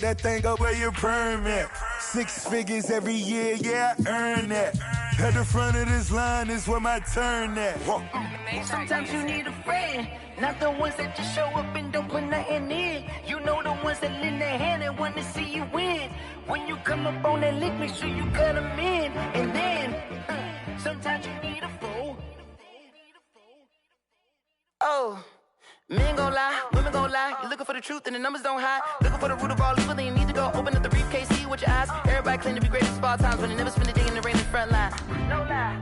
that thing up where your permit. 6 figures every year, yeah, I earn that. At the front of this line is where my turn at. Sometimes you need a friend, not the ones that just show up and don't put nothing in. You know the ones that lend their hand and want to see you win. When you come up on that lick, make sure you cut them in. And then, sometimes you need a fool. Oh, men gon' lie, women gon' lie. You looking for the truth and the numbers don't hide. Looking for the root of all evil, then you need to go open up the briefcase, see with your eyes. Everybody claim to be greatest of all times, but they never spend a day in the rain in the front line. No lie.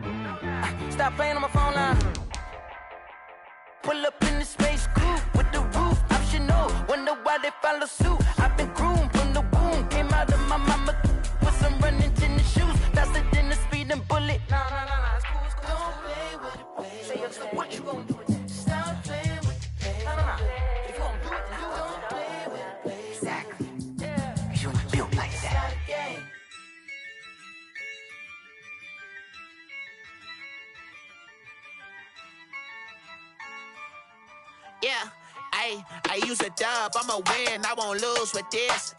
Stop playing on my phone line. Pull up in the space coupe with the roof optional. Wonder why they follow suit. I've been groomed from the womb. Came out of my mama with some running tennis shoes. Faster than the speeding bullet. Nah, it's cool, it's cool. Don't play with it, baby. Say what you gon' do with it? Stop playing with it, baby. Nah. If you gon' do it, then you don't play with it, baby. Exactly. Yeah. You were built like that. Yeah, I use a dub, I'ma win, I won't lose with this.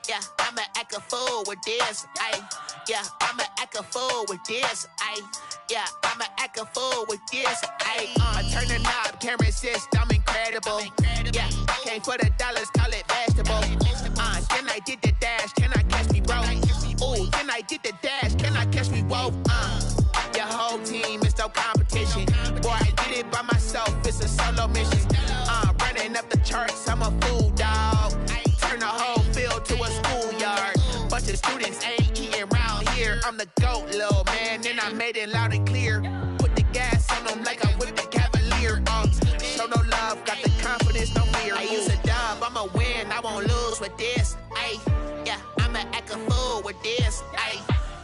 Yeah, I'ma act a fool with this. Yeah, I'ma act a fool with this. Yeah, I'ma act a fool with this. I turn the knob, camera assist, I'm incredible. Yeah, came for the dollars, call it vegetable. Then I did the dash, can I catch me, bro? Ooh, then I did the dash, can I catch me, whoa? Your whole team is no competition. Boy, I did it by myself, it's a solo mission. Running up the charts, I'm a fool, dog. Turn the whole field to a schoolyard. Bunch of students ain't eating round here. I'm the GOAT, little man, and I made it loud and clear. Put the gas on them like I'm with the Cavalier. Show no love, got the confidence, no fear. I use a dub, I'ma win, I won't lose with this. Yeah, I'ma act a fool with this.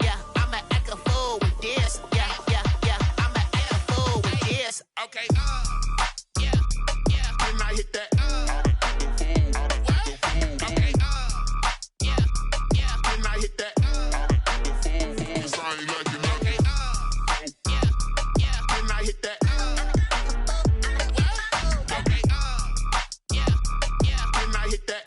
Yeah, I'ma act a fool with this. Yeah, I'ma act a fool with this. Okay, yeah, then I hit that. Okay, yeah, then I hit that. Cause I ain't like it, okay, yeah, then I hit that. Okay, yeah, then I hit that.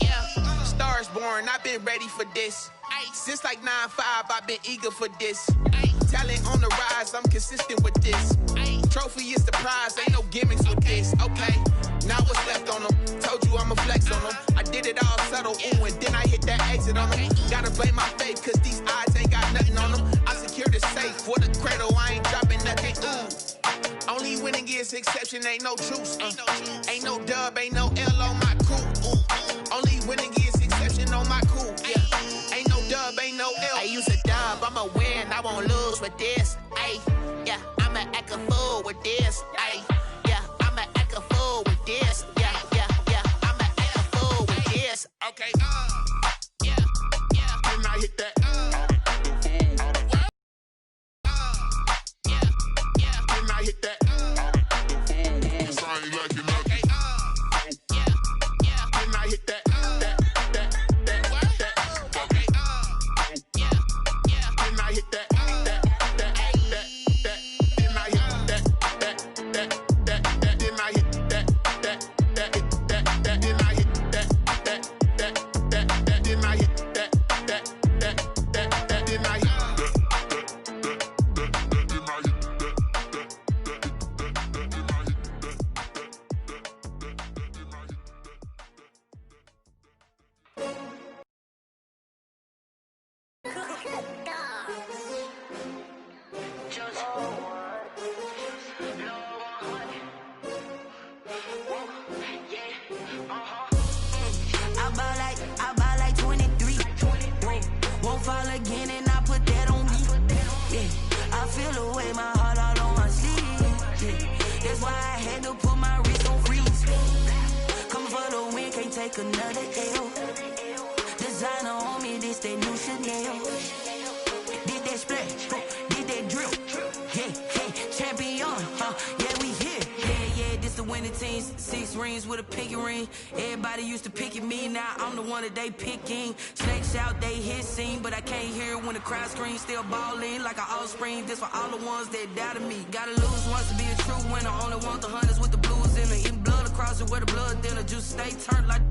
Yeah, stars born, I've been ready for this. Since like 9-5, I've been eager for this. Talent on the rise, I'm consistent with this. Trophy is the prize, ain't no gimmicks with this. Okay, now what's left on them? Told you I'ma flex on them. I did it all subtle, ooh, and then I hit that exit on them. Gotta blame my faith, cause these odds ain't got nothing on them. I secured the safe for the cradle, I ain't dropping nothing, ooh. Only winning is exception, ain't no truce. Ain't no dub, ain't no L on my crew. Only winning is exception on my crew. Yeah, ain't no dub, ain't no L. I use a dub, I'ma win, I won't lose with this. Yeah, I'ma act a fool with this. Yeah, I'ma act a fool with this. Yeah, I'ma act a fool with this. Okay, yeah, then I hit that. Yeah, then I hit that. Cause I ain't like it, okay, yeah, then I hit that. Okay, yeah, then I hit that. I buy like 23. Won't fall again and I put that on me. Yeah, I feel the way, my heart all on my sleeve. Yeah, that's why I had to put my wrist on freeze. Coming for the win, can't take another L. Designer on me, this that new Chanel. Did that splash, did that drill. Yeah, champion, yeah, we here. Yeah, this the winning teams. 6 rings with a pinky ring. Everybody used to picking me, now I'm the one that they picking. Snakes out, they hit scene, but I can't hear it when the crowd screams. Still balling like an offspring. This for all the ones that doubted me. Gotta lose once to be a true winner. Only want the hunters with the blues in it. Eating blood across it where the blood dinner. Juice stay turned like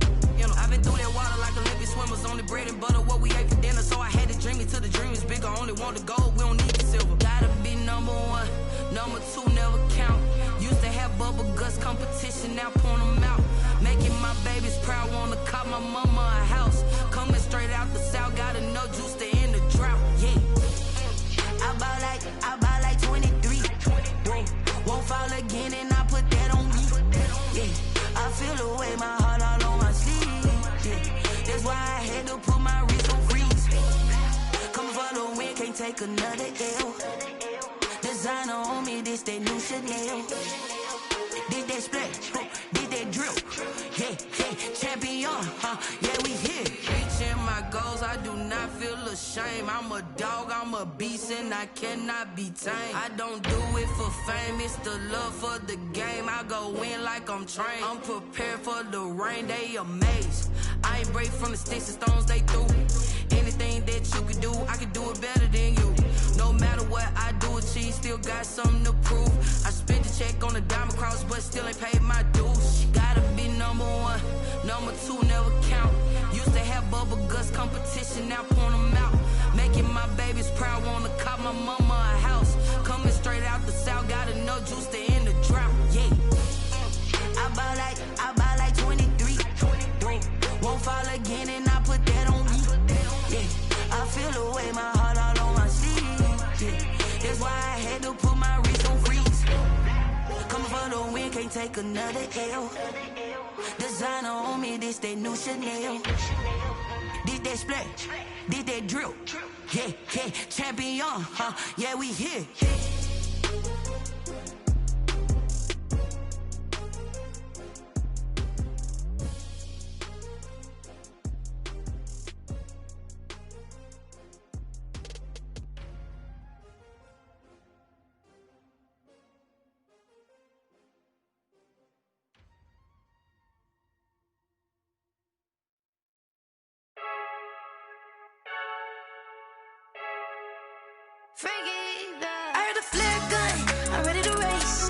bread and butter, what we ate for dinner. So I had to dream it till the dream is bigger. Only want the gold, we don't need the silver. Gotta be number one, number two never count. Used to have bubble guts competition, now point them out. Making my babies proud, wanna cop my mama a house. Coming straight out the south, got enough juice to end the drought. Yeah, I buy like 23. Won't fall again, and I put that on me. Yeah, I feel the way, my heart all on my sleeve. Yeah, that's why I had to put my wrist on freeze. Coming for the win, can't take another L. Designer on me, this that new Chanel. Did that splash, did that drill. Yeah, champion, yeah, we here. Reaching my goals, I do not feel ashamed. I'm a dog, I'm a beast, and I cannot be tamed. I don't do it for fame, it's the love for the game. I go in like I'm trained. I'm prepared for the rain, they amazed. I ain't break from the sticks and stones they threw. Anything that you can do, I can do it better than you. No matter what I do, achieve, still got something to prove. I spent the check on the diamond cross, but still ain't paid my dues. Gotta be number one, number two never count. Used to have bubble guts competition, now point them out. Making my babies proud, wanna cop my mama a house. Coming straight out the south, got enough juice to end the drought. Yeah, I buy like 23. Won't fall again, and I put that on me. Yeah, I feel the way, my heart all on my sleeve. Yeah, that's why I had to put my wrist on freeze. Coming for the win, can't take another L. Designer on me, this that new Chanel. Did that splash, did that drill. Yeah, champion, yeah, we here. I heard a flare gun, I'm ready to race.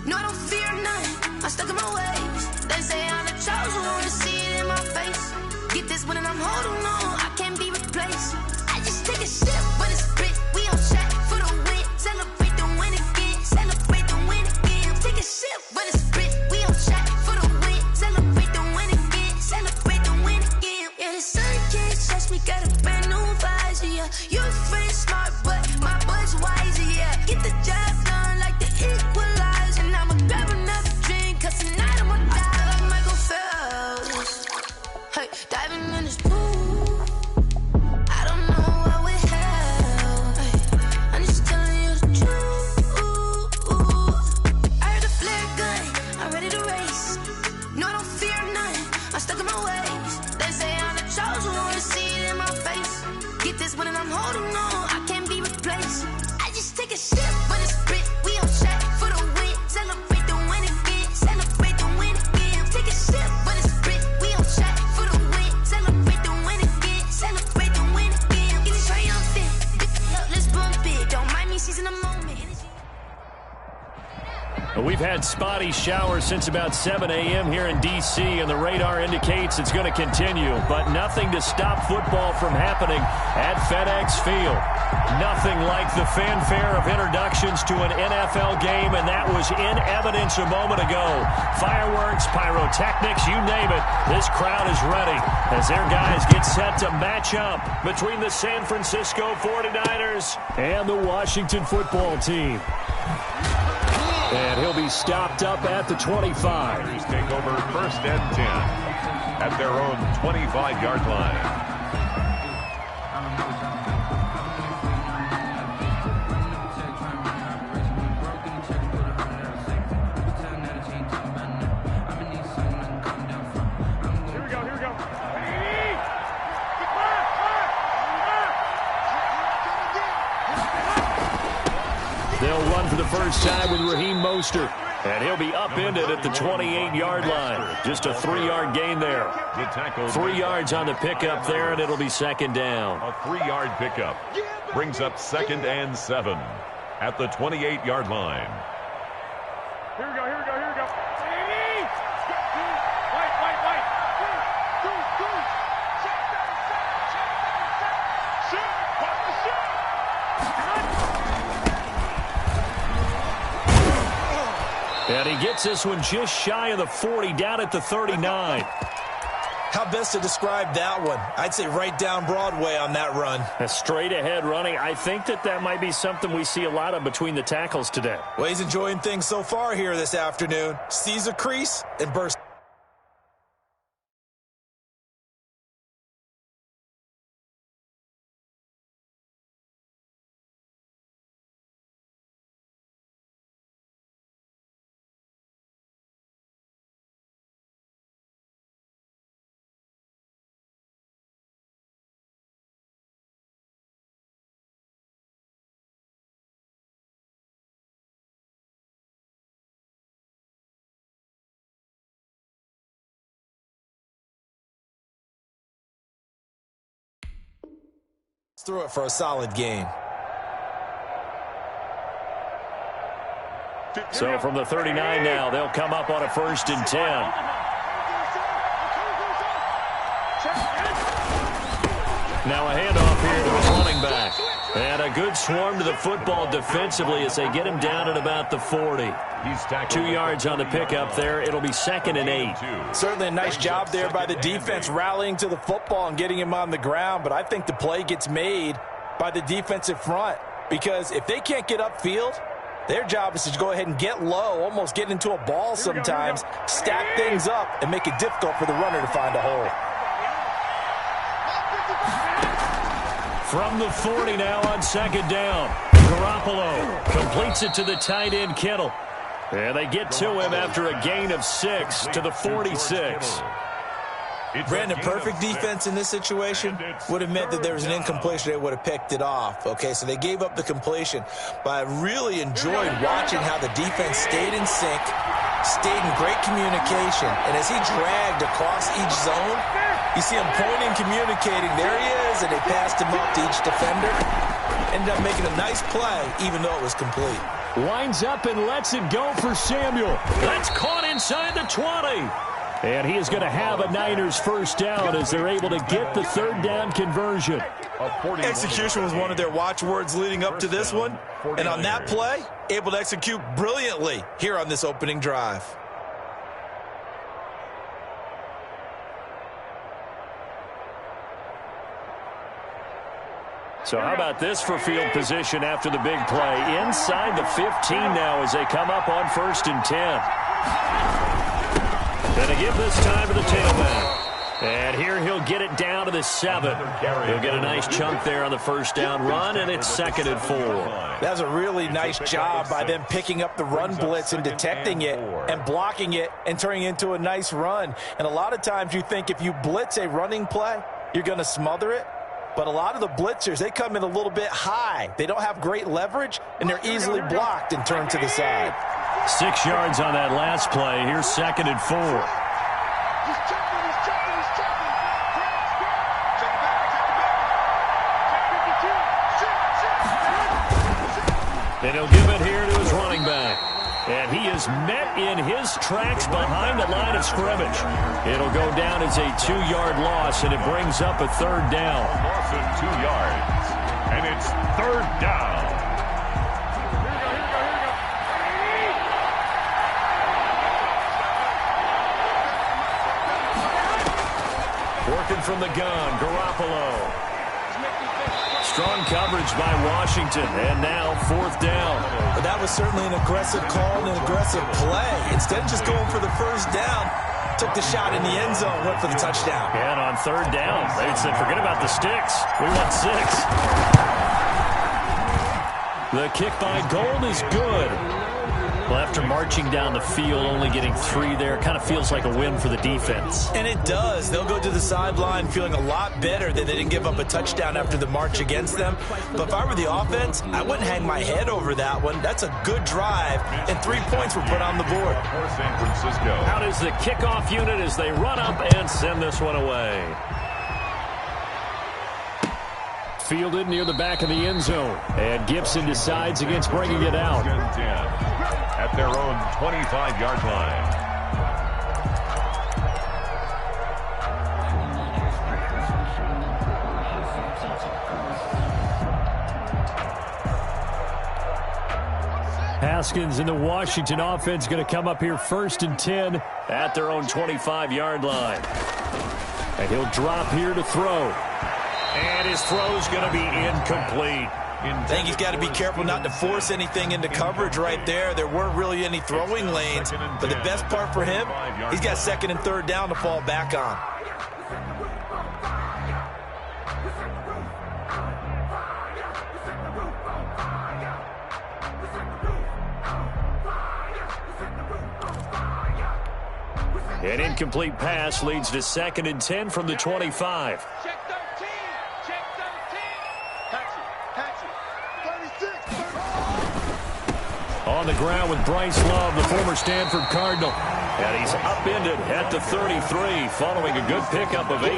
No, I don't fear none, I'm stuck in my ways. They say I'm the chosen one, see it in my face. Get this one and I'm holding on, I can't be replaced. I just take a sip, but it's split. We on track for the win, celebrate the win again, celebrate the win again. Take a sip, but it's split. We on track for the win, celebrate the win again, celebrate the win again. Yeah, the sun can't touch me, got a brand new visor. Yeah, you're friend smart, but my boy's wiser, yeah. Get the job done like the equalizer. And I'ma grab another drink, cause tonight I'ma die like Michael Phelps. Hey, diving in this pool, I don't know what we have. Hey, I'm just telling you the truth. I heard a flare gun, I'm ready to race. No, I don't fear none, I'm stuck in my ways. They say I'm the chosen one, see it in my face. Get this one and I'm holding on, I can't be replaced. I just take a sip, but it's split. We on track for the win, celebrate the win again, celebrate the win again. Take a sip, but it's split. We on track for the win, celebrate the win again, celebrate the win again. Get it triumphant, let's bump it. Don't mind me seizing the moment. We've had spotty showers since about 7 a.m. here in D.C., and the radar indicates it's going to continue, but nothing to stop football from happening at FedEx Field. Nothing like the fanfare of introductions to an NFL game, and that was in evidence a moment ago. Fireworks, pyrotechnics, you name it. This crowd is ready as their guys get set to match up between the San Francisco 49ers and the Washington football team. And he'll be stopped up at the 25. Take over first and 10 at their own 25-yard line. They'll run for the first time with Raheem Mostert. And he'll be upended at the 28-yard line. Just a 3-yard gain there. 3 yards on the pickup there, and it'll be second down. A 3-yard pickup brings up 2nd and 7 at the 28-yard line. Here we go, here we go, here we go. White. gets this one just shy of the 40, down at the 39. How best to describe that one? I'd say right down Broadway on that run. A straight-ahead running. I think that might be something we see a lot of between the tackles today. Well, he's enjoying things so far here this afternoon. Sees a crease and bursts. Through it for a solid gain. So from the 39 now, they'll come up on a 1st and 10. Now a handoff here to his running back. And a good swarm to the football defensively as they get him down at about the 40. 2 yards on the pickup there. It'll be 2nd and 8. Certainly a nice job there by the defense rallying to the football and getting him on the ground. But I think the play gets made by the defensive front, because if they can't get upfield, their job is to go ahead and get low, almost get into a ball sometimes, stack things up, and make it difficult for the runner to find a hole. From the 40 now on 2nd down. Garoppolo completes it to the tight end, Kittle. And they get to him after a gain of 6 to the 46. Brandon, perfect defense in this situation would have meant that there was an incompletion. They would have picked it off. Okay, so they gave up the completion. But I really enjoyed watching how the defense stayed in sync, stayed in great communication. And as he dragged across each zone, you see him pointing, communicating. There he is, and they passed him up to each defender. Ended up making a nice play, even though it was complete. Winds up and lets it go for Samuel. That's caught inside the 20. And he is going to have a Niners 1st down as they're able to get the 3rd down conversion. Execution was one of their watchwords leading up to this one. And on that play, able to execute brilliantly here on this opening drive. So how about this for field position after the big play? Inside the 15 now as they come up on 1st and 10. Going to give this time to the tailback. And here he'll get it down to the 7. He'll get a nice chunk there on the 1st down run, and it's 2nd and 4. That was a really nice job by them picking up the run blitz and detecting it and blocking it and turning it into a nice run. And a lot of times you think if you blitz a running play, you're going to smother it. But a lot of the blitzers, they come in a little bit high. They don't have great leverage, and they're easily blocked and turned to the side. 6 yards on that last play. Here's 2nd and 4. And he'll give it here to his running back. And he is met in his tracks behind the line of scrimmage. It'll go down as a 2-yard loss, and it brings up a 3rd down. Loss of 2 yards, and it's 3rd down. Working from the gun, Garoppolo. Strong coverage by Washington, and now 4th down. But that was certainly an aggressive call and an aggressive play. Instead of just going for the 1st down, took the shot in the end zone, went for the touchdown. And on 3rd down, they said, forget about the sticks. We want 6. The kick by Gold is good. Well, after marching down the field, only getting 3 there, kind of feels like a win for the defense. And it does. They'll go to the sideline feeling a lot better that they didn't give up a touchdown after the march against them. But if I were the offense, I wouldn't hang my head over that one. That's a good drive, and 3 points were put on the board. For San Francisco. Out is the kickoff unit as they run up and send this one away. Fielded near the back of the end zone. And Gibson decides against bringing it out. At their own 25-yard line. Haskins and the Washington offense going to come up here 1st and 10 at their own 25-yard line. And he'll drop here to throw. And his throw's going to be incomplete. I think he's got to be careful not to force anything into coverage right there. There weren't really any throwing lanes, but the best part for him, he's got 2nd and 3rd down to fall back on. An incomplete pass leads to 2nd and 10 from the 25. Check 13. Check 13. Hatchet. 36. On the ground with Bryce Love, the former Stanford Cardinal. And he's upended at the 33 following a good pickup of 8.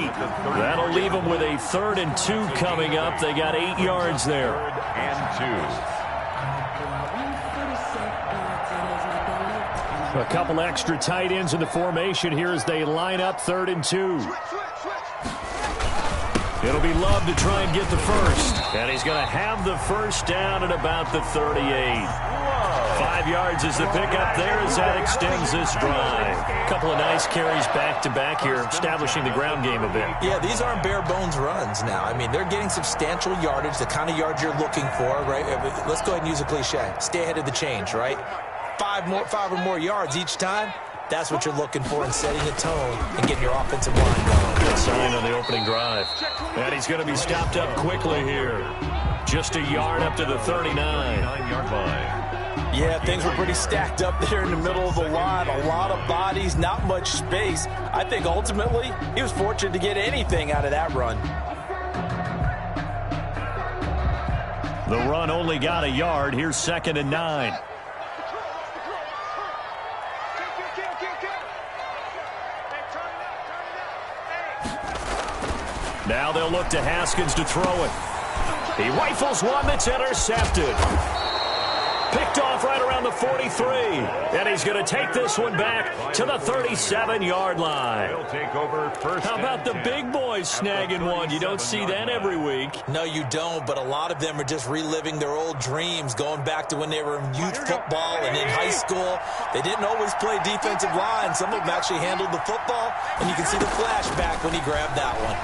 That'll leave him with a 3rd and 2 coming up. They got 8 yards there. 3rd and 2. A couple extra tight ends in the formation here as they line up 3rd and 2. It'll be Love to try and get the first. And he's going to have the first down at about the 38. 5 yards is the pickup there as that extends this drive. A couple of nice carries back-to-back here, establishing the ground game a bit. Yeah, these aren't bare-bones runs now. I mean, they're getting substantial yardage, the kind of yards you're looking for, right? Let's go ahead and use a cliche. Stay ahead of the change, right? 5 or more yards each time. That's what you're looking for in setting a tone and getting your offensive line going. Good sign on the opening drive. And he's going to be stopped up quickly here. Just a yard up to the 39-yard line. Yeah, things were pretty stacked up there in the middle of the line. A lot of bodies, not much space. I think ultimately he was fortunate to get anything out of that run. The run only got a yard. Here's 2nd and 9. Now they'll look to Haskins to throw it. He rifles one that's intercepted. Picked off right around the 43. And he's going to take this one back to the 37-yard line. He'll take over first. How about the big boys snagging one? You don't see that every week. No, you don't, but a lot of them are just reliving their old dreams, going back to when they were in youth football and in high school. They didn't always play defensive line. Some of them actually handled the football, and you can see the flashback when he grabbed that one.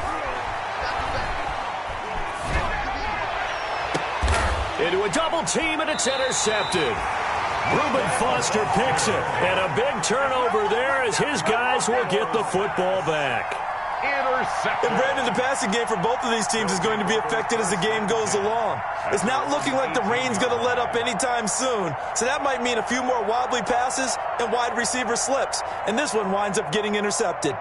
Into a double team, and it's intercepted. Reuben Foster picks it, and a big turnover there as his guys will get the football back. Intercepted. And Brandon, the passing game for both of these teams is going to be affected as the game goes along. It's not looking like the rain's going to let up anytime soon, so that might mean a few more wobbly passes and wide receiver slips, and this one winds up getting intercepted.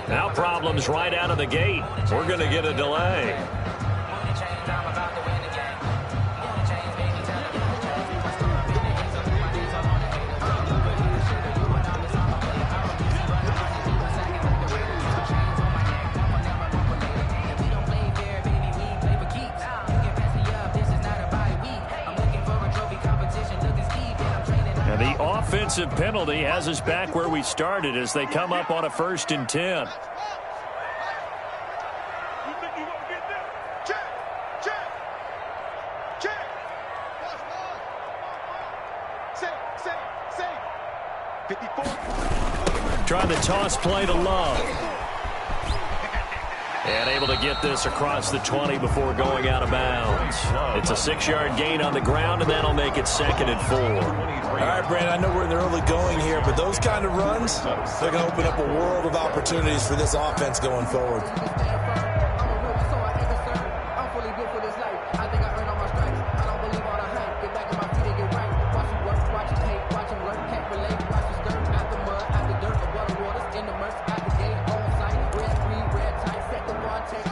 Now problems right out of the gate. We're going to get a delay. And the offensive penalty has us back where we started as they come up on a 1st and 10. Trying the toss play to Love. And able to get this across the 20 before going out of bounds. It's a 6-yard gain on the ground, and that'll make it 2nd and 4. All right, Brandon, I know we're in the early going here, but those kind of runs, they're going to open up a world of opportunities for this offense going forward.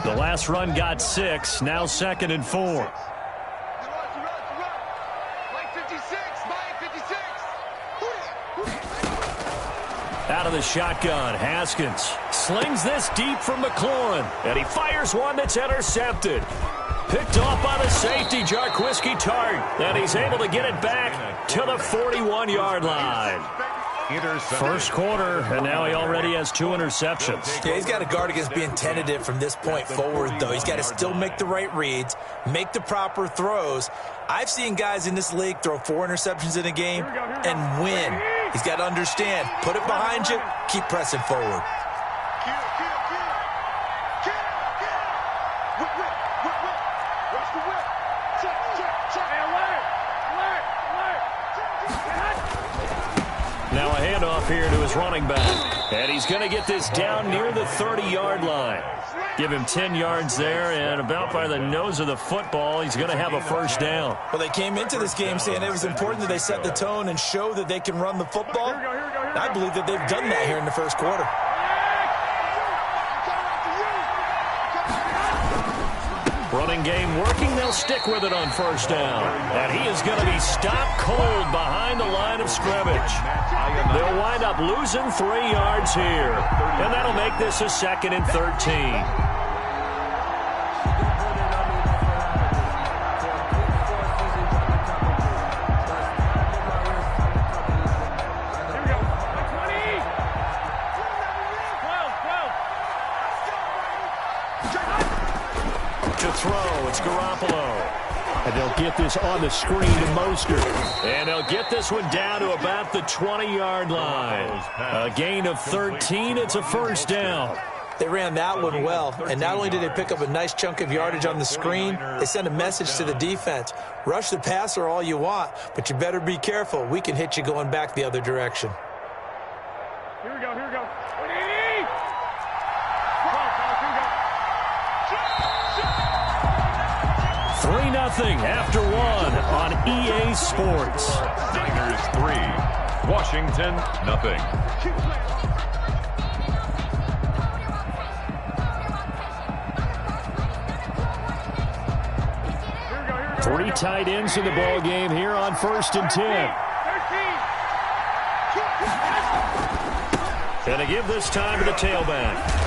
The last run got 6, now 2nd and 4. Out of the shotgun, Haskins slings this deep from McLaurin, and he fires one that's intercepted. Picked off by the safety, Jarquiski Tart, and he's able to get it back to the 41-yard line. First quarter, and now he already has 2 interceptions. Yeah, he's got to guard against being tentative from this point forward, though. He's got to still make the right reads, make the proper throws. I've seen guys in this league throw 4 interceptions in a game and win. He's got to understand, put it behind you, keep pressing forward. Now a handoff here to his running back. And he's going to get this down near the 30-yard line. Give him 10 yards there, and about by the nose of the football, he's going to have a first down. Well, they came into this game saying it was important that they set the tone and show that they can run the football. I believe that they've done that here in the first quarter. Running game working. They'll stick with it on first down. And he is going to be stopped cold behind the line of scrimmage. They'll wind up losing 3 yards here. And that'll make this a 2nd and 13. And they'll get this on the screen to Mostert. And they'll get this one down to about the 20-yard line. A gain of 13. It's a first down. They ran that one well. And not only did they pick up a nice chunk of yardage on the screen, they sent a message to the defense. Rush the passer all you want, but you better be careful. We can hit you going back the other direction. Here we go, here we go. 3-0 after 1 on EA Sports. Niners 3, Washington nothing. Three tight ends in the ball game here on 1st and 10. And to give this time to the tailback.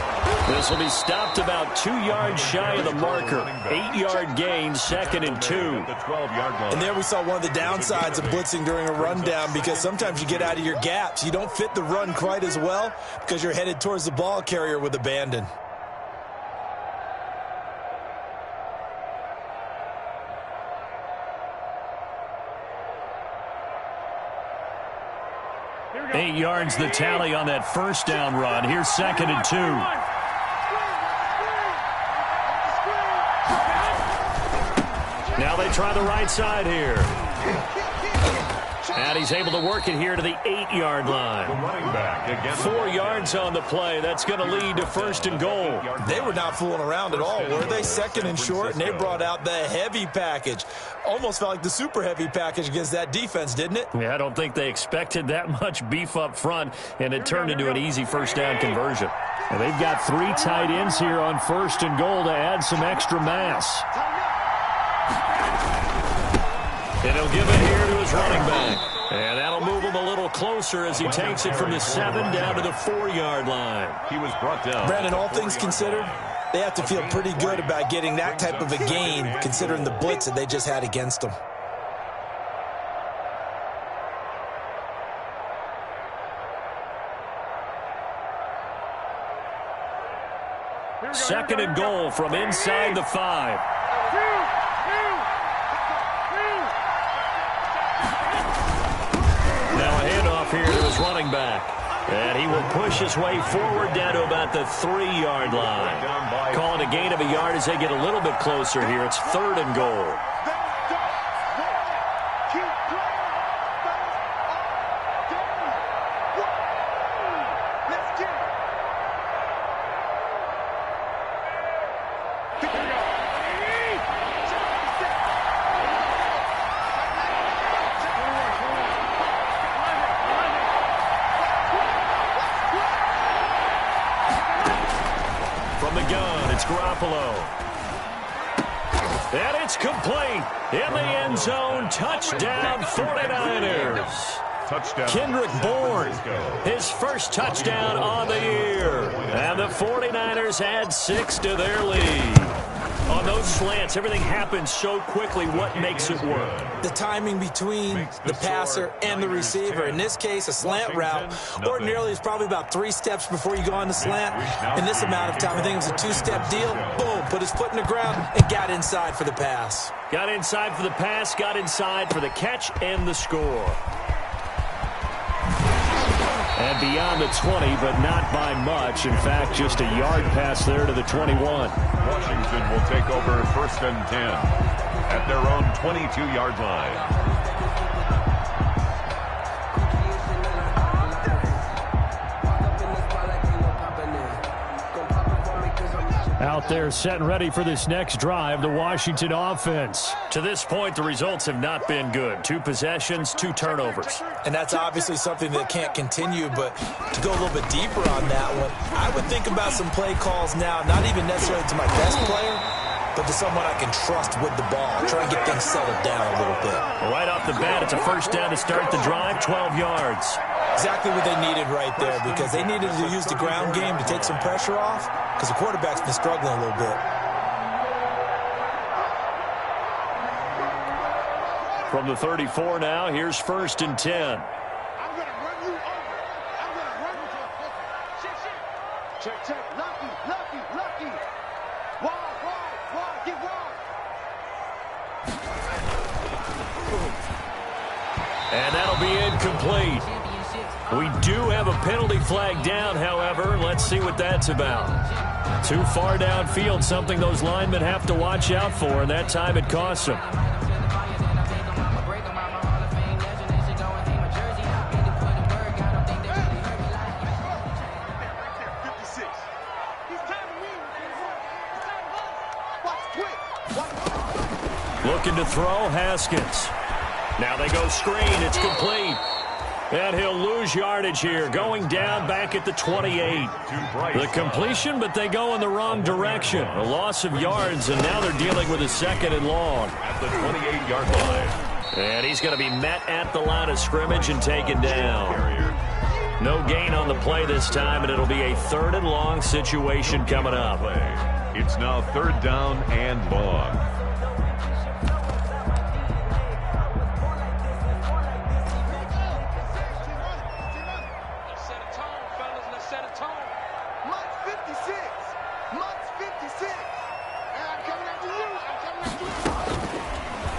This will be stopped about 2 yards shy of the marker. 8-yard gain, 2nd and 2. And there we saw one of the downsides of blitzing during a rundown, because sometimes you get out of your gaps. You don't fit the run quite as well because you're headed towards the ball carrier with abandon. Eight yards the tally on that first down run. Here's 2nd and 2. Now they try the right side here. And he's able to work it here to the 8-yard line. 4 yards on the play. That's going to lead to 1st and goal. They were not fooling around at all, were they? 2nd and short, and they brought out the heavy package. Almost felt like the super heavy package against that defense, didn't it? Yeah, I don't think they expected that much beef up front, and it turned into an easy first down conversion. And they've got 3 tight ends here on 1st and goal to add some extra mass. And he'll give it here to his running back. And that'll move him a little closer as he takes it from the 7 down to the 4-yard line. He was brought down. Brandon, all things considered, they have to feel pretty good about getting that type of a gain, considering the blitz that they just had against them. Second and goal from inside the 5. Here to his running back. And he will push his way forward down to about the 3-yard line. Calling a gain of a yard as they get a little bit closer here. It's 3rd and goal. And it's complete in the end zone. Touchdown 49ers. Touchdown. Kendrick Bourne, his first touchdown on the year. And the 49ers add 6 to their lead. On those slants, everything happens so quickly. What makes it work? The timing between the passer and the receiver. In this case, a slant route ordinarily is probably about 3 steps before you go on the slant. In this amount of time, I think it was a 2-step deal. Boom, put his foot in the ground and got inside for the pass. Got inside for the pass, got inside for the catch and the score. And beyond the 20, but not by much. In fact, just a yard pass there to the 21. Washington will take over 1st and 10 at their own 22-yard line. Out there set and ready for this next drive, the Washington offense. To this point, the results have not been good. 2 possessions, 2 turnovers. And that's obviously something that can't continue, but to go a little bit deeper on that one, I would think about some play calls now, not even necessarily to my best player, but to someone I can trust with the ball. Try and get things settled down a little bit. Right off the bat, it's a first down to start the drive, 12 yards. Exactly what they needed right there, because they needed to use the ground game to take some pressure off, because the quarterback's been struggling a little bit. From the 34 now, here's 1st and 10. I'm going to run you over. I'm going to run you to a football. Check, check. Lucky. Wide, get wide. And that'll be incomplete. We do have a penalty flag down, however. Let's see what that's about. Too far downfield, something those linemen have to watch out for, and that time it costs them. Looking to throw, Haskins. Now they go screen, it's complete. And he'll lose yardage here, going down back at the 28. The completion, but they go in the wrong direction. A loss of yards, and now they're dealing with a 2nd and long. At the 28-yard line. And he's going to be met at the line of scrimmage and taken down. No gain on the play this time, and it'll be a 3rd and long situation coming up. It's now 3rd down and long.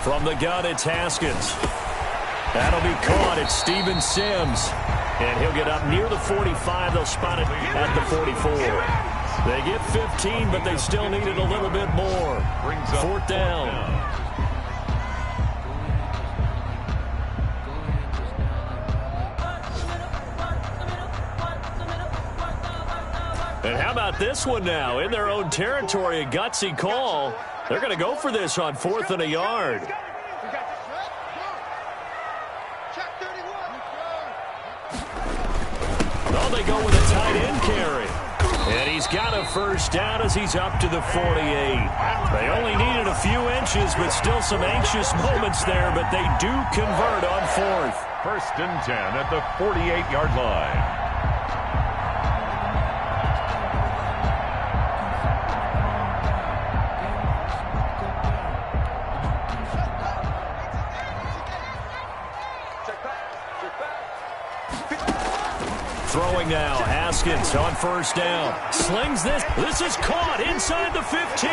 From the gun, it's Haskins. That'll be caught. It's Steven Sims. And he'll get up near the 45. They'll spot it at the 44. They get 15, but they still need it a little bit more. 4th down. And how about this one now? In their own territory, a gutsy call. They're going to go for this on 4th and a yard. Oh, they go with a tight end carry. And he's got a first down as he's up to the 48. They only needed a few inches, but still some anxious moments there, but they do convert on 4th. 1st and 10 at the 48-yard line. Throwing now, Haskins on 1st down. Slings this. This is caught inside the 15.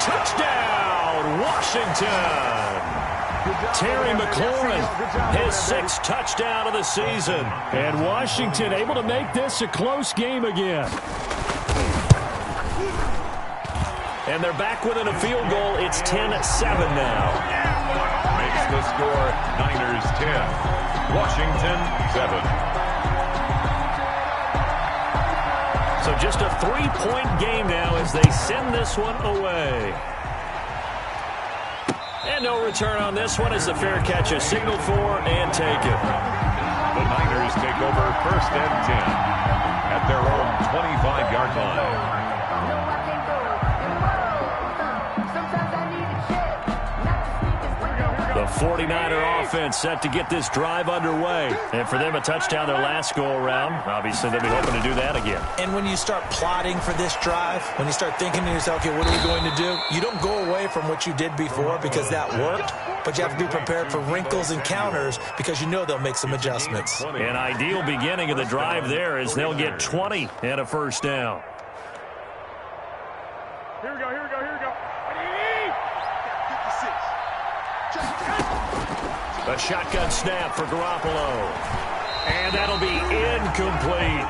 Touchdown, Washington. Terry McLaurin, his 6th touchdown of the season. And Washington able to make this a close game again. And they're back within a field goal. It's 10-7 now. Makes the score Niners 10, Washington 7. So just a 3-point game now as they send this one away. And no return on this one as the fair catch is signaled for and taken. The Niners take over 1st and 10 at their own 25-yard line. The 49er offense set to get this drive underway. And for them, a touchdown their last go-around. Obviously, they'll be hoping to do that again. And when you start plotting for this drive, when you start thinking to yourself, okay, what are we going to do? You don't go away from what you did before because that worked, but you have to be prepared for wrinkles and counters because you know they'll make some adjustments. An ideal beginning of the drive there is they'll get 20 and a first down. Here we go. A shotgun snap for Garoppolo. And that'll be incomplete.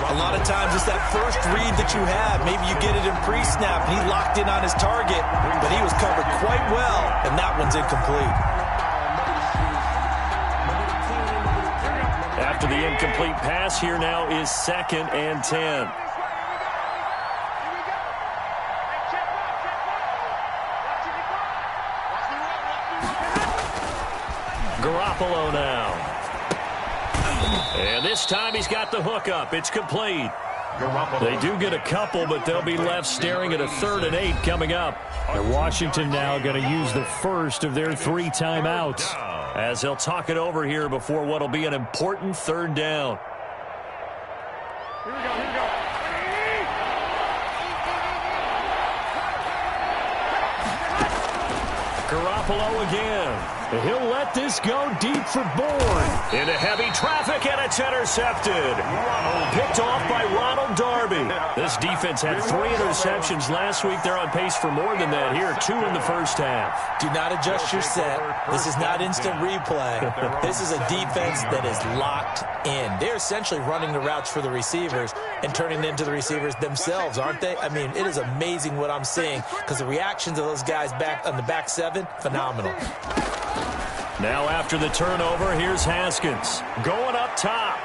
A lot of times it's that first read that you have. Maybe you get it in pre-snap, and he locked in on his target, but he was covered quite well, and that one's incomplete. After the incomplete pass, here now is 2nd and 10. Garoppolo now. And this time he's got the hook up. It's complete. They do get a couple, but they'll be left staring at a 3rd and 8 coming up. And Washington now going to use the first of their 3 timeouts as they'll talk it over here before what will be an important 3rd down. Here we go. Garoppolo again. He'll let this go deep for Bourne. Into heavy traffic, and it's intercepted. Picked off by Ronald Darby. This defense had 3 interceptions last week. They're on pace for more than that here. 2 in the first half. Do not adjust your set. This is not instant replay. This is a defense that is locked in. They're essentially running the routes for the receivers and turning it into the receivers themselves, aren't they? I mean, it is amazing what I'm seeing because the reactions of those guys back on the back 7, phenomenal. Now after the turnover, here's Haskins going up top.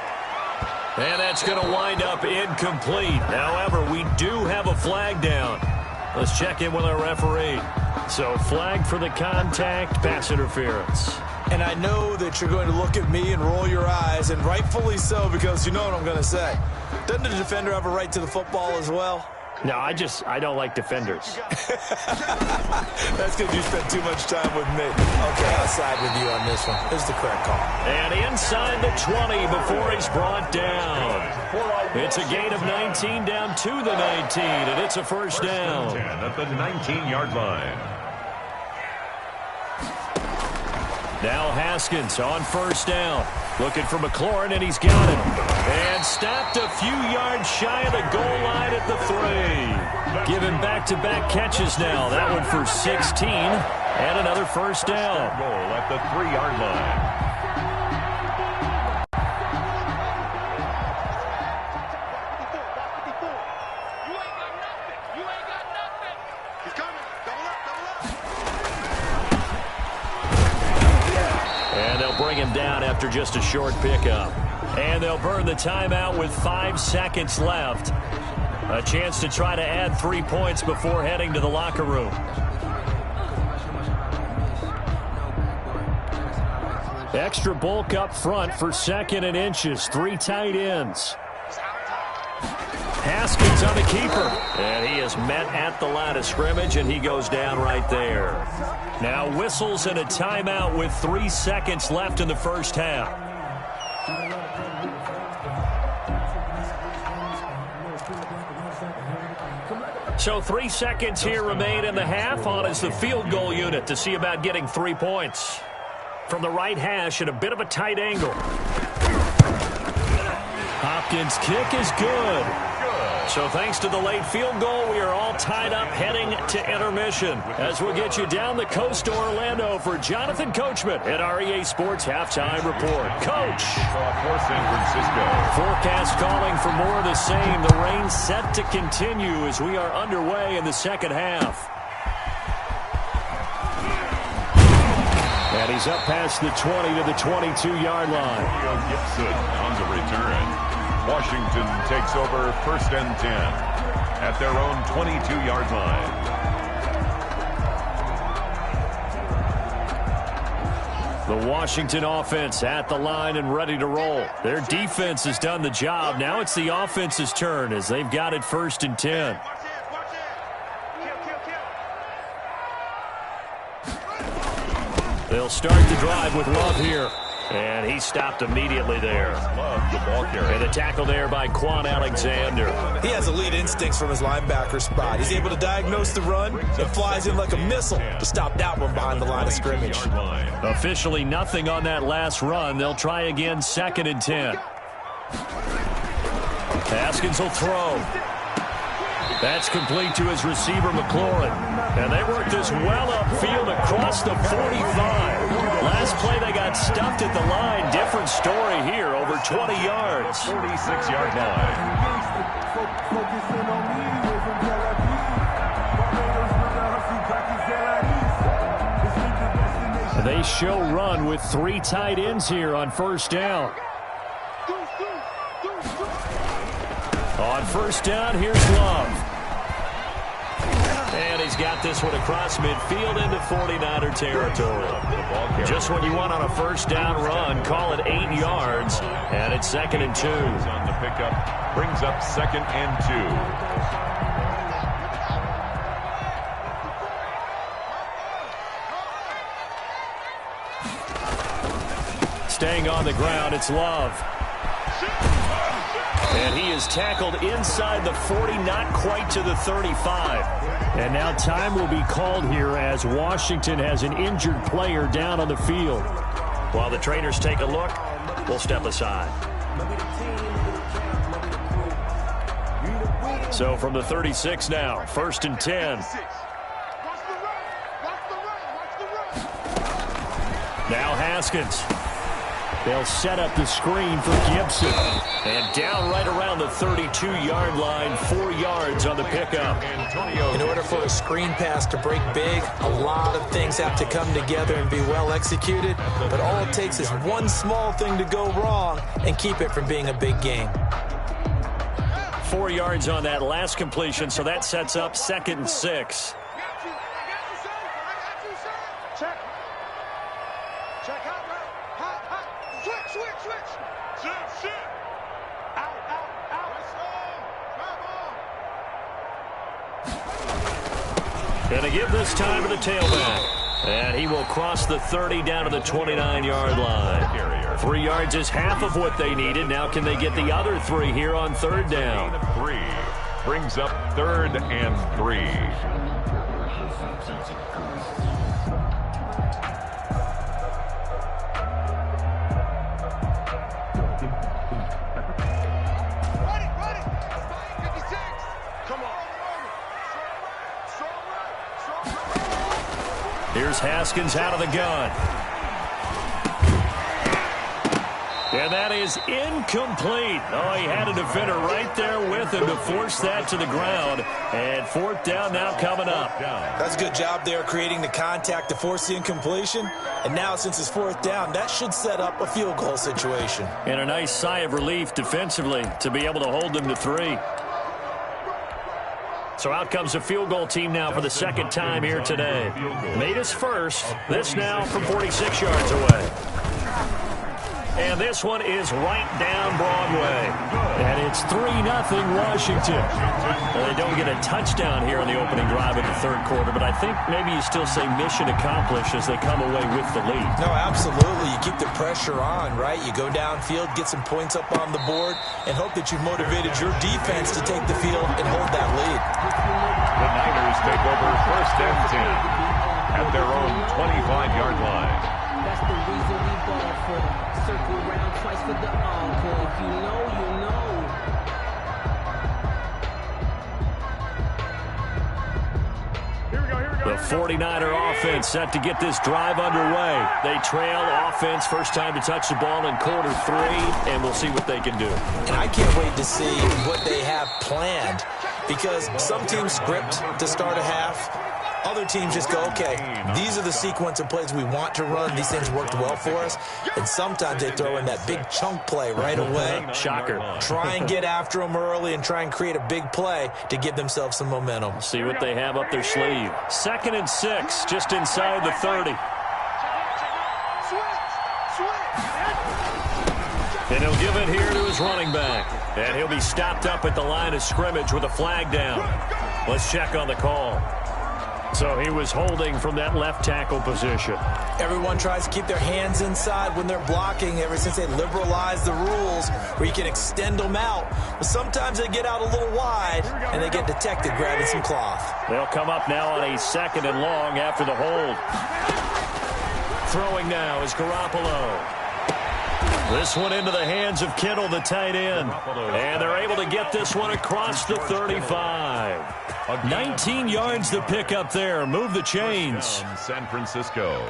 And that's going to wind up incomplete. However, we do have a flag down. Let's check in with our referee. So flag for the contact, pass interference. And I know that you're going to look at me and roll your eyes, and rightfully so, because you know what I'm going to say. Doesn't the defender have a right to the football as well? No, I don't like defenders. That's because you spent too much time with me. Okay, I'll side with you on this one. This is the correct call. And inside the 20 before he's brought down. It's a gain of 19 down to the 19, and it's a first down. 10 at the 19-yard line. Now Haskins on first down. Looking for McLaurin, and he's got it. And stopped a few yards shy of the goal line at the 3. Giving back-to-back catches now. That one for 16. And another first down. Goal at the 3-yard line. Bring him down after just a short pickup. And they'll burn the timeout with 5 seconds left. A chance to try to add 3 points before heading to the locker room. Extra bulk up front for 2nd and inches. 3 tight ends. Haskins on the keeper. And he is met at the line of scrimmage, and he goes down right there. Now whistles and a timeout with 3 seconds left in the first half. So 3 seconds here remain in the half. On is the field goal unit to see about getting 3 points. From the right hash at a bit of a tight angle. Hopkins' kick is good. So thanks to the late field goal, we are all tied up heading to intermission. As we'll get you down the coast to Orlando for Jonathan Coachman at REA Sports Halftime Report. Coach! For San Francisco. Forecast calling for more of the same. The rain set to continue as we are underway in the second half. And he's up past the 20 to the 22-yard line. Gibson on the return. Washington takes over 1st and 10 at their own 22-yard line. The Washington offense at the line and ready to roll. Their defense has done the job. Now it's the offense's turn as they've got it 1st and 10. They'll start the drive with Love here. And he stopped immediately there. Love the ball carrier. And the tackle there by Quan Alexander. He has elite instincts from his linebacker spot. He's able to diagnose the run and flies in like a missile to stop that one behind the line of scrimmage. Officially nothing on that last run. They'll try again, 2nd and 10. Haskins will throw. That's complete to his receiver, McLaurin. And they work this well upfield across the 45. Last play, they got stuffed at the line. Different story here, over 20 yards. 46-yard line. They show run with 3 tight ends here on 1st down. On 1st down, here's Love. And he's got this one across midfield into 49er territory. Just what you want on a 1st down run. Call it 8 yards. And it's 2nd and 2. On the pickup, brings up 2nd and 2. Staying on the ground, it's Love. And he is tackled inside the 40, not quite to the 35. And now time will be called here as Washington has an injured player down on the field. While the trainers take a look, we'll step aside. So from the 36 now, 1st and 10. Now Haskins. They'll set up the screen for Gibson. And down right around the 32-yard line, 4 yards on the pickup. In order for a screen pass to break big, a lot of things have to come together and be well executed. But all it takes is one small thing to go wrong and keep it from being a big game. 4 yards on that last completion, so that sets up 2nd and 6. Going to give this time to the tailback. And he will cross the 30 down to the 29-yard line. 3 yards is half of what they needed. Now can they get the other 3 here on 3rd down? 3 brings up 3rd and 3. Here's Haskins out of the gun. And that is incomplete. Oh, he had a defender right there with him to force that to the ground. And 4th down now coming up. That's a good job there creating the contact to force the incompletion. And now since it's 4th down, that should set up a field goal situation. And a nice sigh of relief defensively to be able to hold them to 3. So out comes a field goal team now for the 2nd time here today. Made his first. This now from 46 yards away. And this one is right down Broadway. And it's 3-0 Washington. Well, they don't get a touchdown here in the opening drive of the 3rd quarter, but I think maybe you still say mission accomplished as they come away with the lead. No, absolutely. You keep the pressure on, right? You go downfield, get some points up on the board, and hope that you've motivated your defense to take the field and hold that lead. The Niners take over 1st and 10 at their own 25-yard line. That's the reason we ball for them. Circle around twice for the encore. If you know, you know. The 49er offense set to get this drive underway. They trail offense first time to touch the ball in quarter 3, and we'll see what they can do. And I can't wait to see what they have planned, because some teams script to start a half. Other teams just go, okay, these are the sequence of plays we want to run. These things worked well for us. And sometimes they throw in that big chunk play right away. Shocker. Try and get after them early and try and create a big play to give themselves some momentum. See what they have up their sleeve. 2nd and 6, just inside the 30. And he'll give it here to his running back. And he'll be stopped up at the line of scrimmage with a flag down. Let's check on the call. So he was holding from that left tackle position. Everyone tries to keep their hands inside when they're blocking ever since they liberalized the rules where you can extend them out. But sometimes they get out a little wide and they get detected grabbing some cloth. They'll come up now on a 2nd and long after the hold. Throwing now is Garoppolo. This one into the hands of Kittle, the tight end. And they're able to get this one across the 35. 19 yards to pick up there. Move the chains. San Francisco.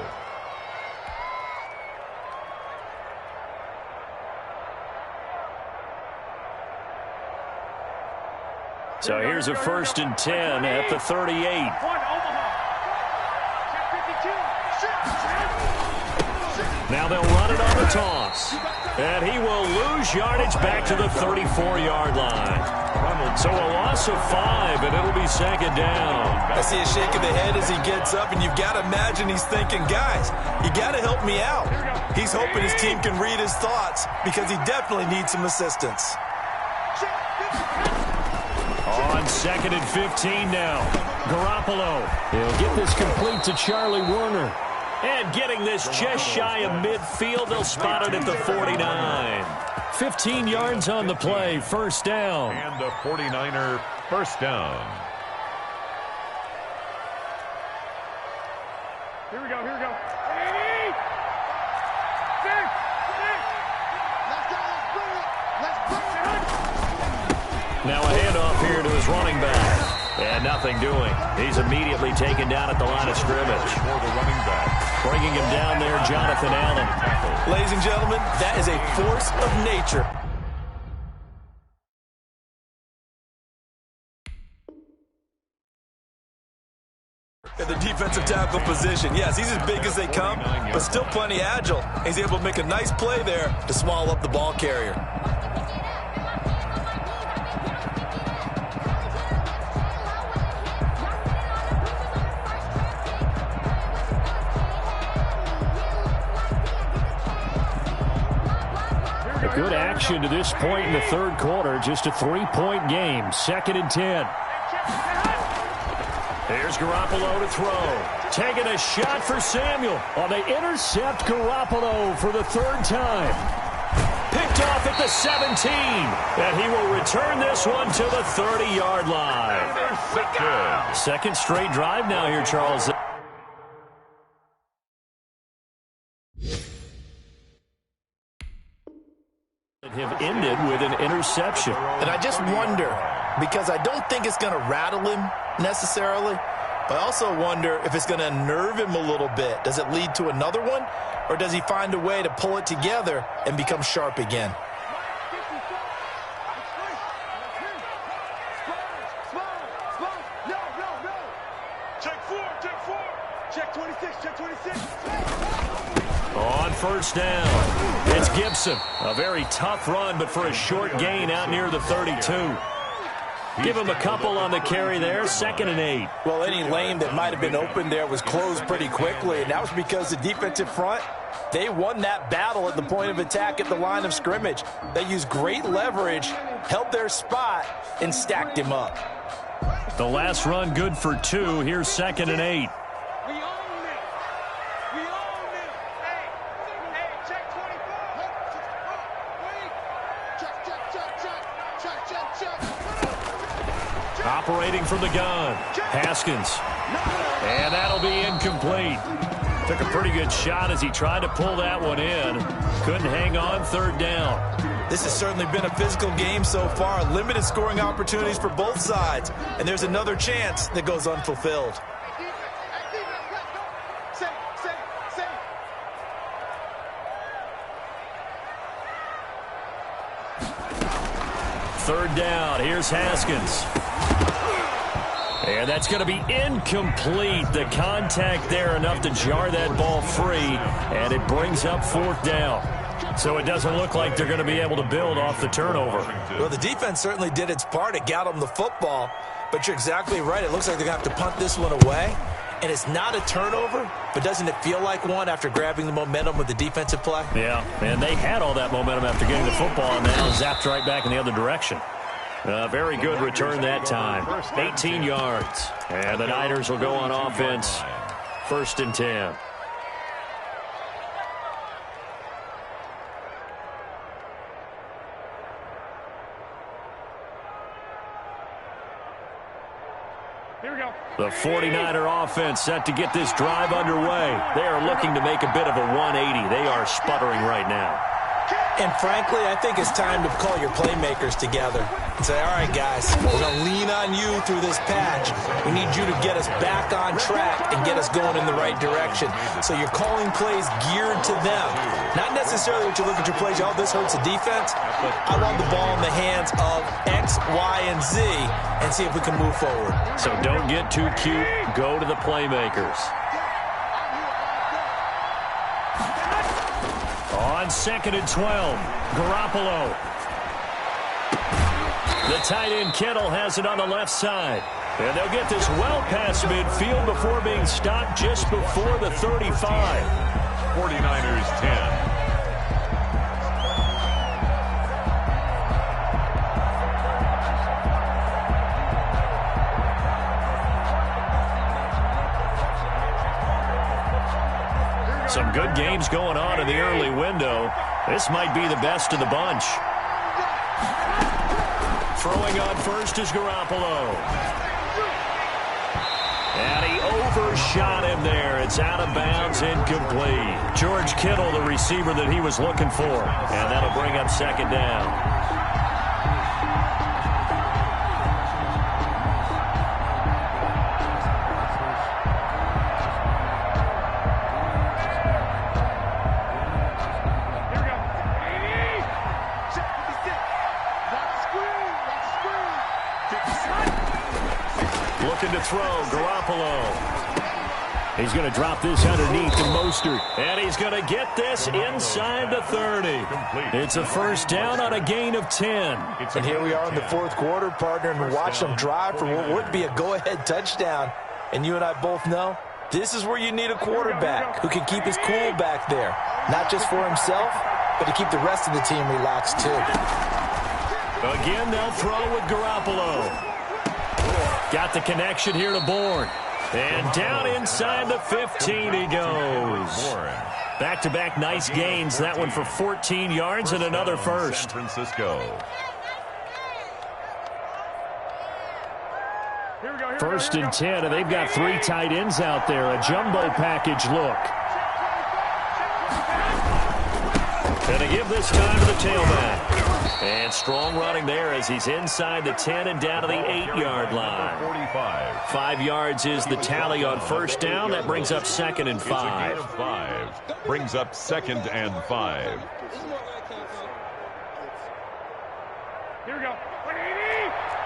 So here's a 1st and 10 at the 38. Now they'll run it on the toss. And he will lose yardage back to the 34-yard line. So a loss of 5, and it'll be 2nd down. I see a shake of the head as he gets up, and you've got to imagine he's thinking, guys, you got to help me out. He's hoping his team can read his thoughts because he definitely needs some assistance. On 2nd and 15 now. Garoppolo. He'll get this complete to Charlie Werner. And getting this just shy of midfield, they'll spot it at the 49. 15 yards on the play, 1st down. And the 49er 1st down. Here we go, here we go. Now a handoff here to his running back. And nothing doing. He's immediately taken down at the line of scrimmage. For the running back. Bringing him down there, Jonathan Allen. Ladies and gentlemen, that is a force of nature. At the defensive tackle position. Yes, he's as big as they come, but still plenty agile. He's able to make a nice play there to swallow up the ball carrier. Good action to this point in the 3rd quarter. Just a 3-point game. 2nd and 10. Here's Garoppolo to throw. Taking a shot for Samuel. Oh, they intercept Garoppolo for the 3rd time. Picked off at the 17. And he will return this one to the 30-yard line. 2nd straight drive now here, Charles. Have ended with an interception. And I just wonder, because I don't think it's going to rattle him necessarily, but I also wonder if it's going to unnerve him a little bit. Does it lead to another one, or does he find a way to pull it together and become sharp again? Check 26, check 26. On 1st down, it's Gibson. A very tough run, but for a short gain out near the 32. Give him a couple on the carry there, 2nd and 8. Well, any lane that might have been open there was closed pretty quickly, and that was because the defensive front, they won that battle at the point of attack at the line of scrimmage. They used great leverage, held their spot, and stacked him up. The last run good for 2. Here's 2nd and 8. Operating from the gun, Haskins. And that'll be incomplete. Took a pretty good shot as he tried to pull that one in. Couldn't hang on, 3rd down. This has certainly been a physical game so far. Limited scoring opportunities for both sides. And there's another chance that goes unfulfilled. Third down. Here's Haskins. And that's going to be incomplete. The contact there enough to jar that ball free, and it brings up 4th down. So it doesn't look like they're going to be able to build off the turnover. Well, the defense certainly did its part. It got them the football, but you're exactly right. It looks like they're going to have to punt this one away. And it's not a turnover, but doesn't it feel like one after grabbing the momentum with the defensive play? Yeah, and they had all that momentum after getting the football, and now zapped right back in the other direction. Very good return that time. 18 yards. And the Niners will go on offense. 1st and 10. Here we go. The 49er offense set to get this drive underway. They are looking to make a bit of a 180. They are sputtering right now. And frankly, I think it's time to call your playmakers together and say, all right, guys, we're going to lean on you through this patch. We need you to get us back on track and get us going in the right direction. So you're calling plays geared to them. Not necessarily what you look at your plays, oh, this hurts the defense. I want the ball in the hands of X, Y, and Z and see if we can move forward. So don't get too cute. Go to the playmakers. On 2nd and 12, Garoppolo. The tight end Kittle has it on the left side. And they'll get this well past midfield before being stopped just before the 35. 49ers 10. Some good games going on in the early window. This might be the best of the bunch. Throwing on first is Garoppolo. And he overshot him there. It's out of bounds, incomplete. George Kittle, the receiver that he was looking for. And that'll bring up 2nd down. Looking to throw, Garoppolo. He's going to drop this underneath to Mostert. And he's going to get this inside the 30. It's a 1st down on a gain of 10. And here we are in the 4th quarter, partner, and watch them drive for what would be a go-ahead touchdown. And you and I both know this is where you need a quarterback who can keep his cool back there. Not just for himself, but to keep the rest of the team relaxed, too. Again, they'll throw with Garoppolo. Got the connection here to Bourne. And down inside the 15 he goes. Back-to-back nice gains. That one for 14 yards and another 1st. San Francisco. 1st and 10, and they've got 3 tight ends out there. A jumbo package look. And to give this time to the tailback. And strong running there as he's inside the 10 and down to the 8-yard line. 45. 5 yards is the tally on 1st down. That brings up 2nd and 5. It's a gain of 5. Brings up 2nd and 5. Here we go. 180.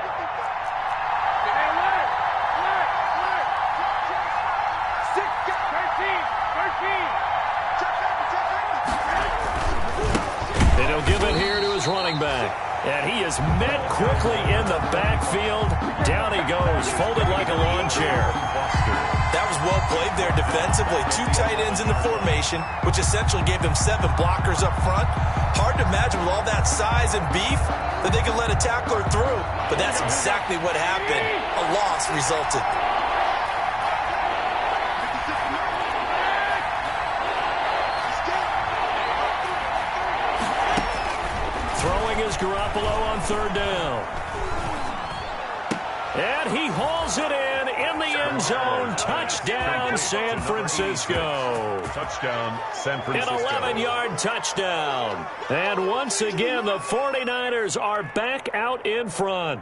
And he'll give it here to his running back. And he is met quickly in the backfield. Down he goes, folded like a lawn chair. That was well played there defensively. 2 tight ends in the formation, which essentially gave them 7 blockers up front. Hard to imagine with all that size and beef that they could let a tackler through. But that's exactly what happened. A loss resulted. Throwing is Garoppolo on 3rd down. And he hauls it in the end zone. Touchdown, San Francisco. Touchdown, San Francisco. An 11-yard touchdown. And once again, the 49ers are back out in front.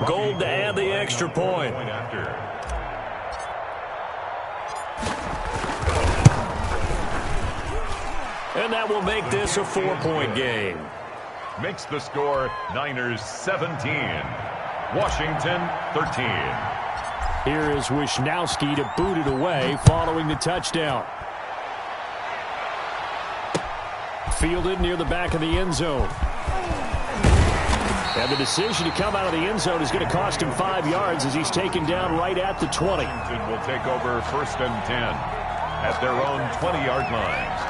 Gold to add the extra point. And that will make this a 4-point game. Makes the score Niners 17, Washington 13. Here is Wisnowski to boot it away following the touchdown. Fielded near the back of the end zone. And the decision to come out of the end zone is going to cost him 5 yards as he's taken down right at the 20. Washington will take over 1st and 10 at their own 20-yard line.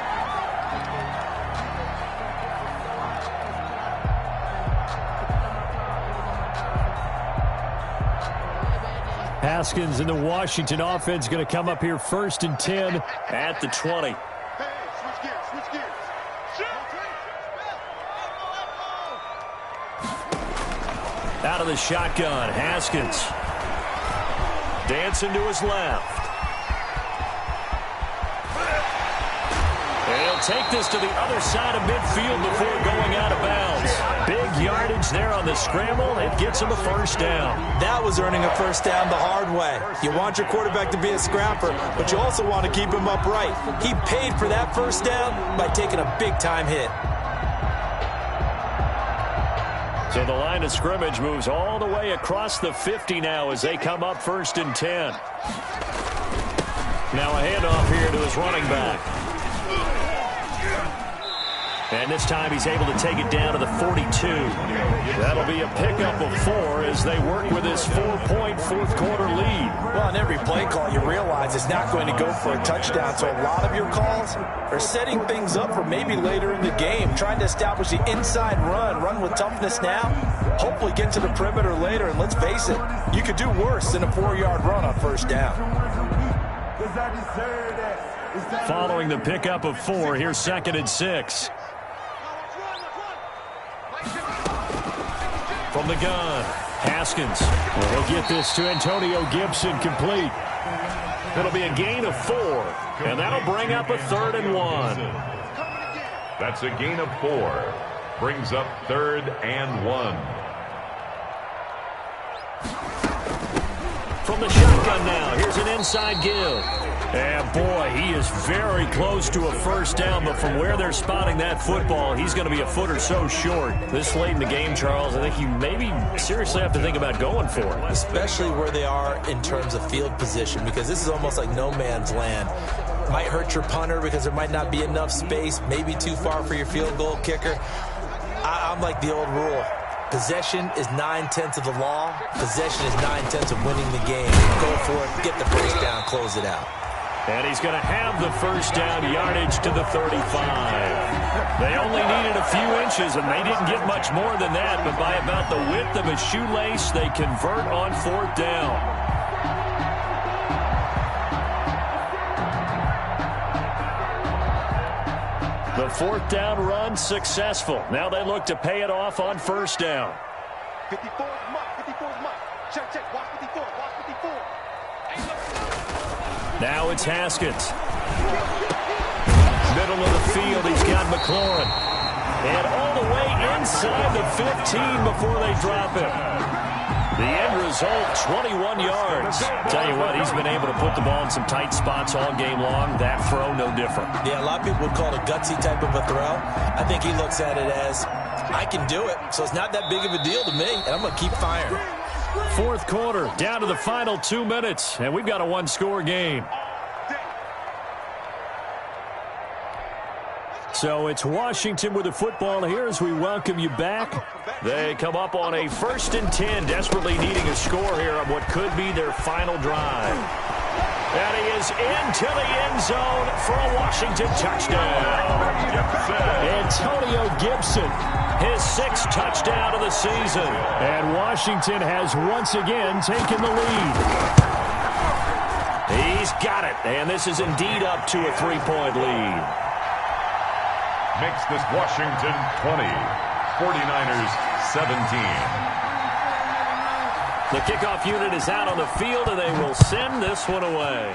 Haskins and the Washington offense going to come up here 1st and 10 at the 20. Hey, switch gears, switch gears. Out of the shotgun, Haskins. Dancing to his left. And he'll take this to the other side of midfield before going out of bounds. Big yardage there on the scramble. It gets him a 1st down. That was earning a 1st down the hard way. You want your quarterback to be a scrapper, but you also want to keep him upright. He paid for that 1st down by taking a big-time hit. So the line of scrimmage moves all the way across the 50 now as they come up 1st and 10. Now a handoff here to his running back. And this time he's able to take it down to the 42. That'll be a pickup of 4 as they work with this 4-point 4th quarter lead. Well, on every play call, you realize it's not going to go for a touchdown. So a lot of your calls are setting things up for maybe later in the game, trying to establish the inside run with toughness now, hopefully get to the perimeter later. And let's face it, you could do worse than a 4-yard run on 1st down. Following the pickup of 4, here's 2nd and 6. From the gun, Haskins will get this to Antonio Gibson complete. It'll be a gain of 4, and that'll bring up a 3rd and 1. That's a gain of 4. Brings up 3rd and 1. From the shotgun now, here's an inside give. And boy, he is very close to a 1st down, but from where they're spotting that football, he's going to be a foot or so short. This late in the game, Charles, I think you maybe seriously have to think about going for it. Especially where they are in terms of field position, because this is almost like no man's land. Might hurt your punter because there might not be enough space, maybe too far for your field goal kicker. I'm like the old rule. Possession is 9/10 of the law. Possession is 9/10 of winning the game. Go for it, get the 1st down, close it out. And he's going to have the 1st down, yardage to the 35. They only needed a few inches, and they didn't get much more than that, but by about the width of a shoelace, they convert on 4th down. The 4th down run successful. Now they look to pay it off on 1st down. 54 mark, 54 mark. Check, watch 54, watch 54. Now it's Haskins. Middle of the field, he's got McLaurin. And all the way inside the 15 before they drop him. The end result, 21 yards. Tell you what, he's been able to put the ball in some tight spots all game long. That throw, no different. Yeah, a lot of people would call it a gutsy type of a throw. I think he looks at it as, I can do it, so it's not that big of a deal to me, and I'm going to keep firing. 4th quarter, down to the final 2 minutes, and we've got a 1-score game. So it's Washington with the football here as we welcome you back. They come up on a 1st and 10, desperately needing a score here on what could be their final drive. And he is into the end zone for a Washington touchdown. Antonio Gibson, his 6th touchdown of the season. And Washington has once again taken the lead. He's got it, and this is indeed up to a 3-point lead. Makes this Washington 20, 49ers 17. The kickoff unit is out on the field, and they will send this one away.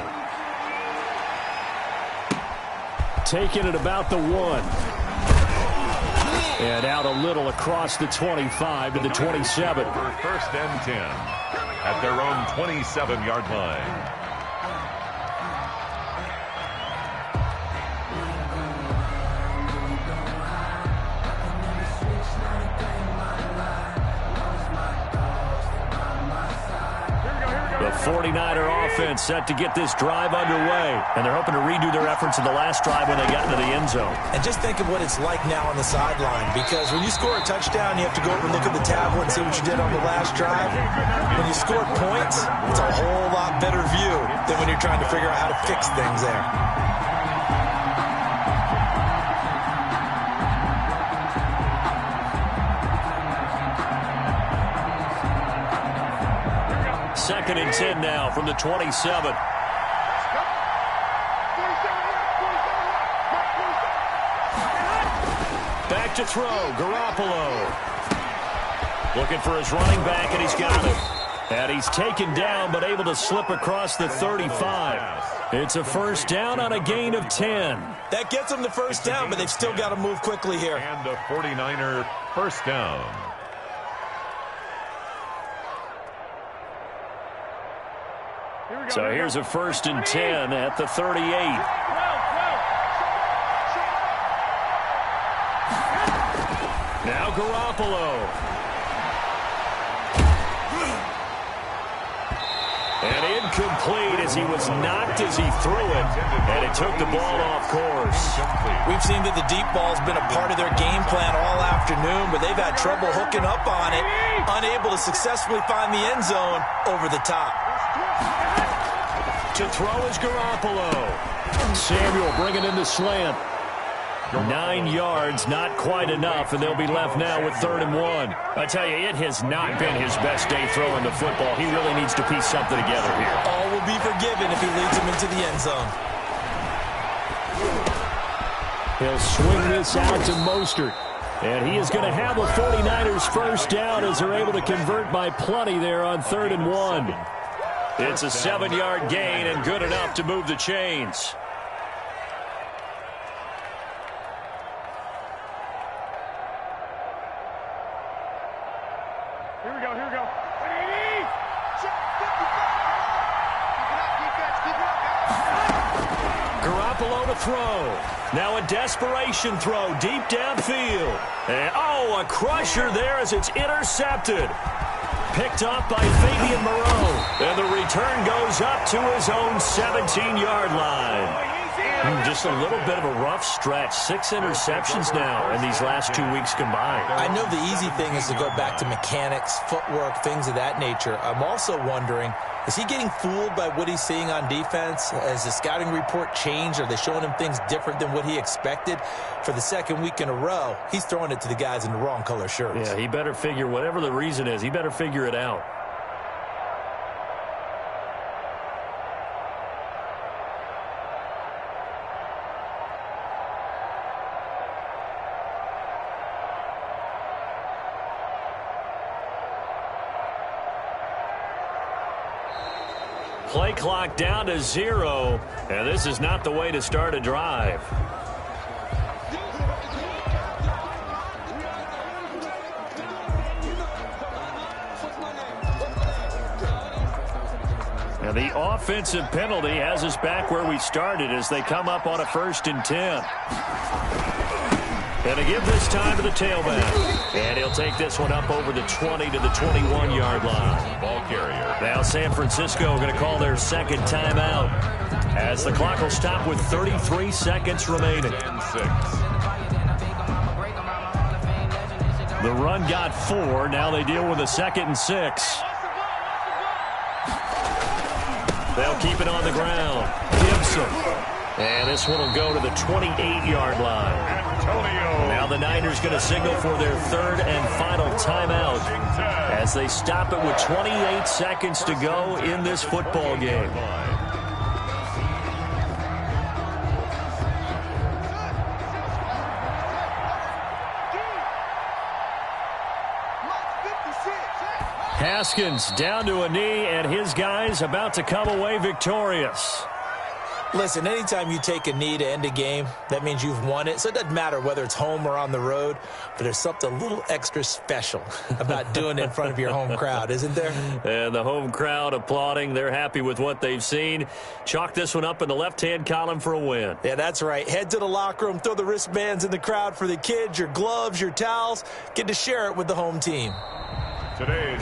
Taking it about the 1. And out a little across the 25 to the 27. First and 10 at their own 27-yard line. The 49er offense set to get this drive underway. And they're hoping to redo their efforts in the last drive when they got into the end zone. And just think of what it's like now on the sideline. Because when you score a touchdown, you have to go over and look at the tablet and see what you did on the last drive. When you score points, it's a whole lot better view than when you're trying to figure out how to fix things there. Second and 10 now from the 27. Back to throw, Garoppolo. Looking for his running back, and he's got it. And he's taken down, but able to slip across the 35. It's a first down on a gain of 10. That gets them the first down, but they've still got to move quickly here. And a 49er first down. So here's a first and 10 at the 38. Now Garoppolo. And incomplete as he was knocked as he threw it. And it took the ball off course. We've seen that the deep ball's been a part of their game plan all afternoon, but they've had trouble hooking up on it, unable to successfully find the end zone over the top. To throw is Garoppolo. Samuel bringing in the slant. 9 yards, not quite enough, and they'll be left now with 3rd and 1. I tell you, it has not been his best day throwing the football. He really needs to piece something together here. All will be forgiven if he leads him into the end zone. He'll swing this out to Mostert. And he is going to have a 49ers first down as they're able to convert by plenty there on 3rd and 1. It's a 7-yard gain and good enough to move the chains. Here we go. Garoppolo to throw. Now a desperation throw deep downfield. And, a crusher there as it's intercepted. Picked up by Fabian Moreau. And the return goes up to his own 17-yard line. Just a little bit of a rough stretch. 6 interceptions now in these last 2 weeks combined. I know the easy thing is to go back to mechanics, footwork, things of that nature. I'm also wondering, is he getting fooled by what he's seeing on defense? Has the scouting report changed? Are they showing him things different than what he expected? For the second week in a row, he's throwing it to the guys in the wrong color shirts. Yeah, he better figure, whatever the reason is, he better figure it out. Play clock down to 0, and this is not the way to start a drive. And the offensive penalty has us back where we started as they come up on a 1st and 10. And to give this time to the tailback. And he'll take this one up over the 20 to the 21-yard line. Ball carrier. Now San Francisco going to call their second timeout as the clock will stop with 33 seconds remaining. 10-6. The run got 4. Now they deal with a 2nd and 6. They'll keep it on the ground. Gibson. And this one will go to the 28-yard line. Now the Niners going to signal for their 3rd and final timeout as they stop it with 28 seconds to go in this football game. Haskins down to a knee, and his guys about to come away victorious. Listen, anytime you take a knee to end a game, that means you've won it. So it doesn't matter whether it's home or on the road, but there's something a little extra special about doing it in front of your home crowd, isn't there? And the home crowd applauding. They're happy with what they've seen. Chalk this one up in the left-hand column for a win. Yeah, that's right. Head to the locker room, throw the wristbands in the crowd for the kids, your gloves, your towels. Get to share it with the home team.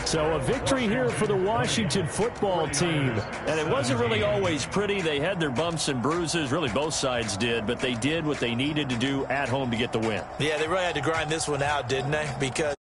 So a victory here for the Washington football team. And it wasn't really always pretty. They had their bumps and bruises. Really, both sides did. But they did what they needed to do at home to get the win. Yeah, they really had to grind this one out, didn't they? Because